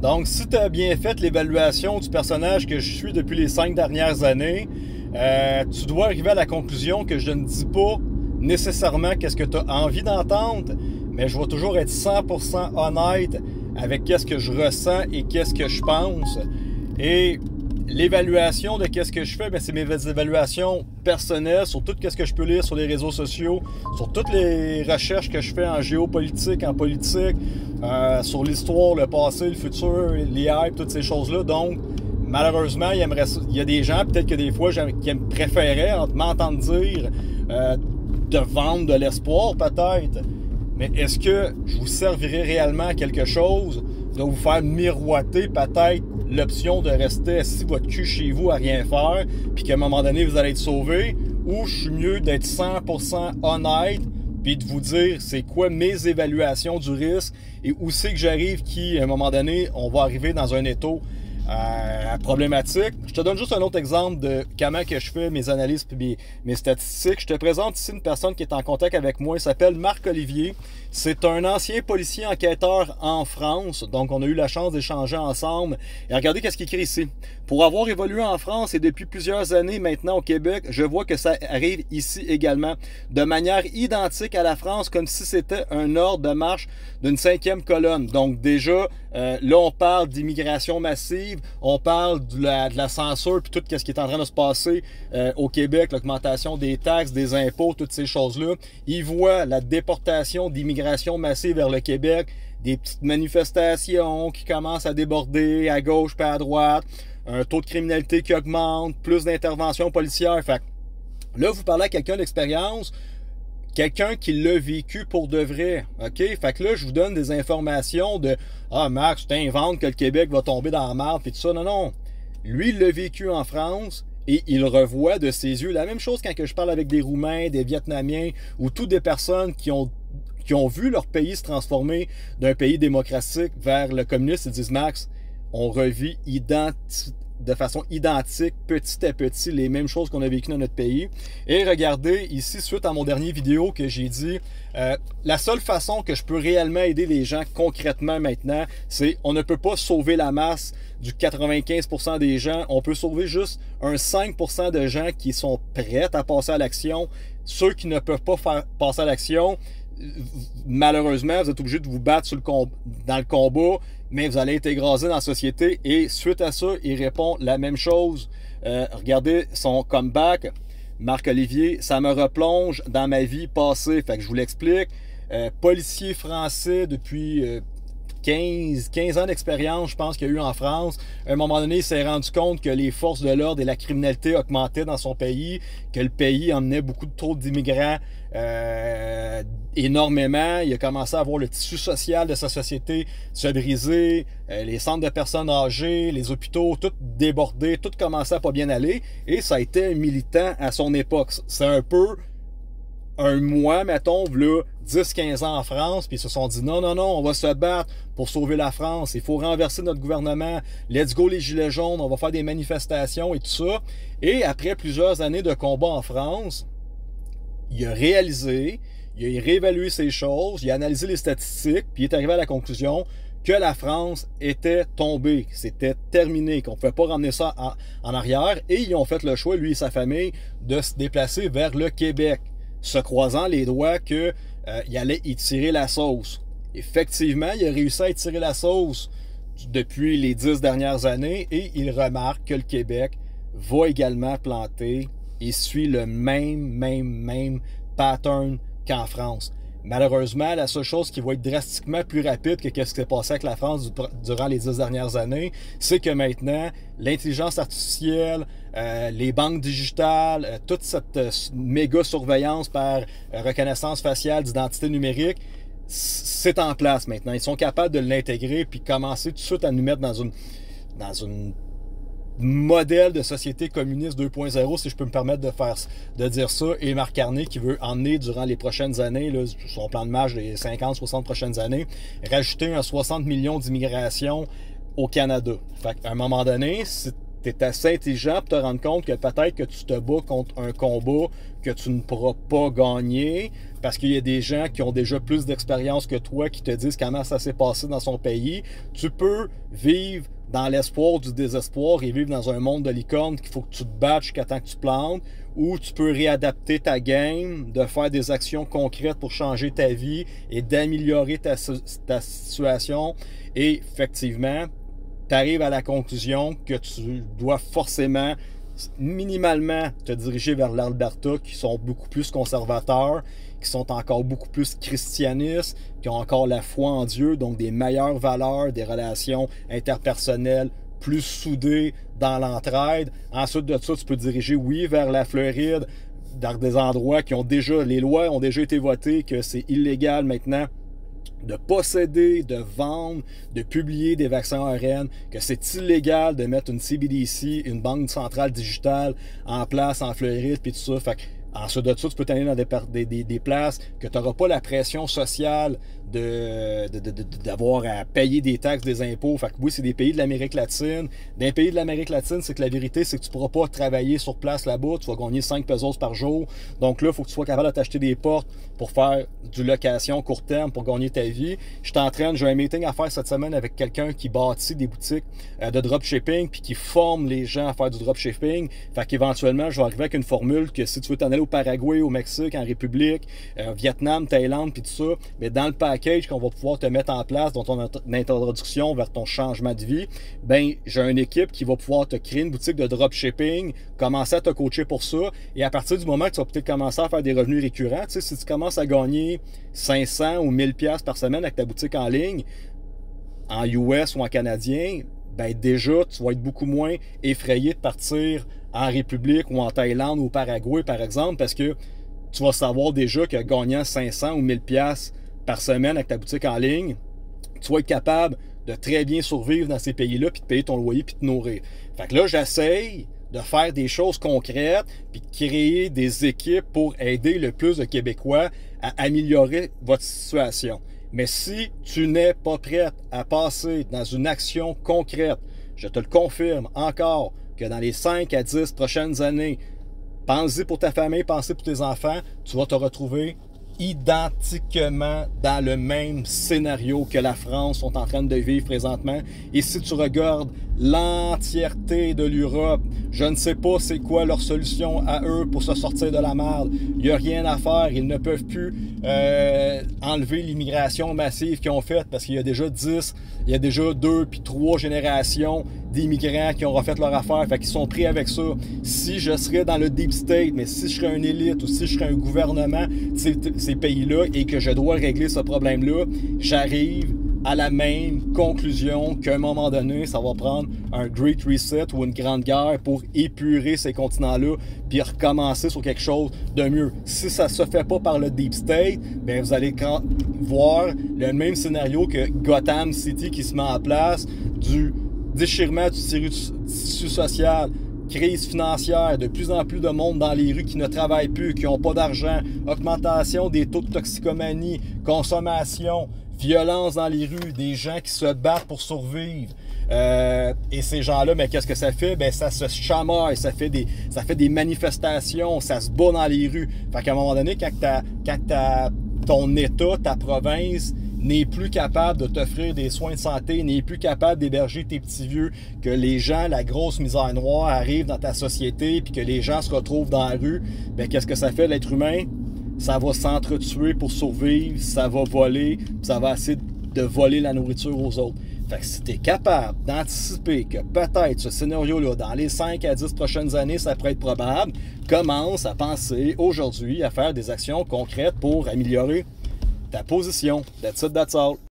Donc, si tu as bien fait l'évaluation du personnage que je suis depuis les 5 dernières années, tu dois arriver à la conclusion que je ne dis pas nécessairement qu'est-ce que tu as envie d'entendre, mais je vais toujours être 100% honnête avec qu'est-ce que je ressens et qu'est-ce que je pense. Et l'évaluation de qu'est-ce que je fais, c'est mes évaluations personnelles sur tout ce que je peux lire sur les réseaux sociaux, sur toutes les recherches que je fais en géopolitique, en politique, sur l'histoire, le passé, le futur, les hypes, toutes ces choses-là. Donc, malheureusement, il y a des gens, peut-être que des fois, qui me préféraient m'entendre dire de vendre de l'espoir, peut-être. Mais est-ce que je vous servirai réellement à quelque chose de vous faire miroiter peut-être l'option de rester assis votre cul chez vous à rien faire, puis qu'à un moment donné, vous allez être sauvé, ou je suis mieux d'être 100% honnête, puis de vous dire c'est quoi mes évaluations du risque, et où c'est que j'arrive qui, à un moment donné, on va arriver dans un étau problématique. Je te donne juste un autre exemple de comment que je fais mes analyses et mes statistiques. Je te présente ici une personne qui est en contact avec moi. Il s'appelle Marc-Olivier. C'est un ancien policier enquêteur en France. Donc, on a eu la chance d'échanger ensemble. Et regardez qu'est-ce qu'il écrit ici. Pour avoir évolué en France et depuis plusieurs années maintenant au Québec, je vois que ça arrive ici également de manière identique à la France, comme si c'était un ordre de marche d'une 5e colonne. Donc, déjà, là, on parle d'immigration massive, on parle de la censure, puis tout ce qui est en train de se passer au Québec, l'augmentation des taxes, des impôts, toutes ces choses-là. Ils voient la déportation d'immigration massive vers le Québec, des petites manifestations qui commencent à déborder à gauche puis à droite, un taux de criminalité qui augmente, plus d'interventions policières. Fait que là, vous parlez à quelqu'un d'expérience, quelqu'un qui l'a vécu pour de vrai, OK? Fait que là, je vous donne des informations de « Ah, Max, tu t'inventes que le Québec va tomber dans la merde, puis tout ça. » Non, non. Lui, il l'a vécu en France et il revoit de ses yeux. La même chose quand je parle avec des Roumains, des Vietnamiens ou toutes des personnes qui ont vu leur pays se transformer d'un pays démocratique vers le communisme. Ils disent « Max, on revit de façon identique, petit à petit, les mêmes choses qu'on a vécues dans notre pays. » Et regardez ici, suite à mon dernier vidéo que j'ai dit, la seule façon que je peux réellement aider les gens concrètement maintenant, c'est on ne peut pas sauver la masse du 95% des gens, on peut sauver juste un 5% de gens qui sont prêts à passer à l'action. Ceux qui ne peuvent pas passer à l'action, malheureusement, vous êtes obligé de vous battre dans le combat, mais vous allez être écrasé dans la société. Et suite à ça, il répond la même chose. Regardez son comeback. Marc-Olivier, ça me replonge dans ma vie passée. Fait que je vous l'explique. Policier français depuis 15 ans d'expérience, je pense qu'il y a eu en France. À un moment donné, il s'est rendu compte que les forces de l'ordre et la criminalité augmentaient dans son pays, que le pays emmenait beaucoup trop d'immigrants énormément. Il a commencé à voir le tissu social de sa société se briser, les centres de personnes âgées, les hôpitaux, tout débordé, tout commençait à pas bien aller. Et ça a été un militant à son époque. C'est un peu un mois, mettons, là, 10-15 ans en France, puis ils se sont dit non, non, non, on va se battre pour sauver la France, il faut renverser notre gouvernement, let's go les gilets jaunes, on va faire des manifestations et tout ça. Et après plusieurs années de combat en France, il a réalisé, il a réévalué ces choses, il a analysé les statistiques, puis il est arrivé à la conclusion que la France était tombée, c'était terminé, qu'on ne pouvait pas ramener ça en arrière, et ils ont fait le choix, lui et sa famille, de se déplacer vers le Québec, se croisant les doigts qu'il allait y tirer la sauce. Effectivement, il a réussi à y tirer la sauce depuis les 10 dernières années et il remarque que le Québec va également planter et suit le même pattern qu'en France. Malheureusement, la seule chose qui va être drastiquement plus rapide que ce qui s'est passé avec la France durant les 10 dernières années, c'est que maintenant, l'intelligence artificielle, les banques digitales, toute cette méga surveillance par reconnaissance faciale d'identité numérique, c'est en place maintenant. Ils sont capables de l'intégrer puis commencer tout de suite à nous mettre dans une modèle de société communiste 2.0, si je peux me permettre de dire ça, et Marc Carney qui veut emmener durant les prochaines années, là, son plan de marche des 50-60 prochaines années, rajouter un 60 millions d'immigration au Canada. Fait qu'à un moment donné, Tu es assez intelligent pour te rendre compte que peut-être que tu te bats contre un combat que tu ne pourras pas gagner parce qu'il y a des gens qui ont déjà plus d'expérience que toi qui te disent comment ça s'est passé dans son pays. Tu peux vivre dans l'espoir du désespoir et vivre dans un monde de licorne qu'il faut que tu te battes jusqu'à temps que tu plantes, ou tu peux réadapter ta game, de faire des actions concrètes pour changer ta vie et d'améliorer ta situation. Et effectivement, tu arrives à la conclusion que tu dois forcément, minimalement, te diriger vers l'Alberta, qui sont beaucoup plus conservateurs, qui sont encore beaucoup plus christianistes, qui ont encore la foi en Dieu, donc des meilleures valeurs, des relations interpersonnelles plus soudées dans l'entraide. Ensuite de ça, tu peux te diriger, oui, vers la Floride, dans des endroits qui ont déjà, les lois ont déjà été votées, que c'est illégal maintenant de posséder, de vendre, de publier des vaccins ARN, que c'est illégal de mettre une CBDC, une banque centrale digitale en place en Floride, puis tout ça. Fait que, ensuite de ça, tu peux t'aller dans des places que tu n'auras pas la pression sociale d'avoir à payer des taxes, des impôts. Fait que oui, c'est des pays de l'Amérique latine. Dans les pays de l'Amérique latine, c'est que la vérité, c'est que tu ne pourras pas travailler sur place là-bas. Tu vas gagner 5 pesos par jour. Donc là, il faut que tu sois capable de t'acheter des portes pour faire du location court terme pour gagner ta vie. J'ai un meeting à faire cette semaine avec quelqu'un qui bâtit des boutiques de dropshipping puis qui forme les gens à faire du dropshipping. Fait qu'éventuellement, je vais arriver avec une formule que si tu veux t'en aller au Paraguay, au Mexique, en République, Vietnam, Thaïlande, puis tout ça, mais dans le package qu'on va pouvoir te mettre en place dans ton introduction vers ton changement de vie, ben j'ai une équipe qui va pouvoir te créer une boutique de dropshipping, commencer à te coacher pour ça, et à partir du moment que tu vas peut-être commencer à faire des revenus récurrents, tu sais, si tu commences à gagner 500 ou 1000 pièces par semaine avec ta boutique en ligne, en US ou en canadien, ben déjà, tu vas être beaucoup moins effrayé de partir en République ou en Thaïlande ou au Paraguay, par exemple, parce que tu vas savoir déjà que gagnant 500 ou 1000 pièces par semaine avec ta boutique en ligne, tu vas être capable de très bien survivre dans ces pays-là, puis de payer ton loyer, puis de te nourrir. Fait que là, j'essaye de faire des choses concrètes, puis de créer des équipes pour aider le plus de Québécois à améliorer votre situation. Mais si tu n'es pas prête à passer dans une action concrète, je te le confirme encore, que dans les 5 à 10 prochaines années, pense-y pour ta famille, pense-y pour tes enfants, tu vas te retrouver identiquement dans le même scénario que la France sont en train de vivre présentement. Et si tu regardes l'entièreté de l'Europe, je ne sais pas c'est quoi leur solution à eux pour se sortir de la merde. Il n'y a rien à faire. Ils ne peuvent plus enlever l'immigration massive qu'ils ont faite parce qu'il y a déjà 2 puis 3 générations d'immigrants qui ont refait leur affaire. Fait qu'ils sont pris avec ça. Si je serais dans le deep state, mais si je serais une élite ou si je serais un gouvernement de ces pays-là et que je dois régler ce problème-là, j'arrive à la même conclusion qu'à un moment donné, ça va prendre un Great Reset ou une grande guerre pour épurer ces continents-là puis recommencer sur quelque chose de mieux. Si ça ne se fait pas par le Deep State, bien, vous allez voir le même scénario que Gotham City qui se met en place, du déchirement du tissu social, crise financière, de plus en plus de monde dans les rues qui ne travaillent plus, qui n'ont pas d'argent, augmentation des taux de toxicomanie, consommation, violence dans les rues, des gens qui se battent pour survivre. Et ces gens-là, mais qu'est-ce que ça fait? Ben, ça se chamaille, ça fait des manifestations, ça se bat dans les rues. Fait qu'à un moment donné, quand ton État, ta province, n'est plus capable de t'offrir des soins de santé, n'est plus capable d'héberger tes petits vieux, que les gens, la grosse misère noire arrive dans ta société, puis que les gens se retrouvent dans la rue, bien, qu'est-ce que ça fait l'être humain? Ça va s'entretuer pour survivre, ça va voler, puis ça va essayer de voler la nourriture aux autres. Fait que si tu es capable d'anticiper que peut-être ce scénario-là, dans les 5 à 10 prochaines années, ça pourrait être probable, commence à penser aujourd'hui à faire des actions concrètes pour améliorer ta position. That's it, that's all.